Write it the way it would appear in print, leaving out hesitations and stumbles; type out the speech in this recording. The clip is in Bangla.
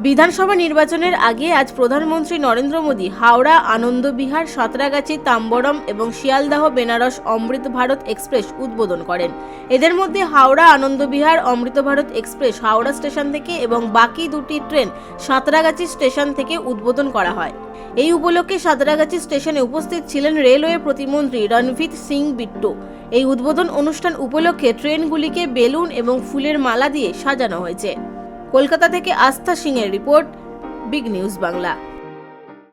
বিধানসভা নির্বাচনের আগে আজ প্রধানমন্ত্রী নরেন্দ্র মোদী হাওড়া আনন্দবিহার, সাঁতরাগাছি তাম্বরম এবং শিয়ালদাহ বেনারস অমৃত ভারত এক্সপ্রেস উদ্বোধন করেন। এদের মধ্যে হাওড়া আনন্দবিহার অমৃত ভারত এক্সপ্রেস হাওড়া স্টেশন থেকে এবং বাকি দুটি ট্রেন সাঁতরাগাছি স্টেশন থেকে উদ্বোধন করা হয়। এই উপলক্ষে সাঁতরাগাছি স্টেশনে উপস্থিত ছিলেন রেলওয়ে প্রতিমন্ত্রী রণজিৎ সিং বিট্টু। এই উদ্বোধন অনুষ্ঠান উপলক্ষে ট্রেনগুলিকে বেলুন এবং ফুলের মালা দিয়ে সাজানো হয়েছে। কলকাতা থেকে আস্থা সিং এর রিপোর্ট, বিগ নিউজ বাংলা।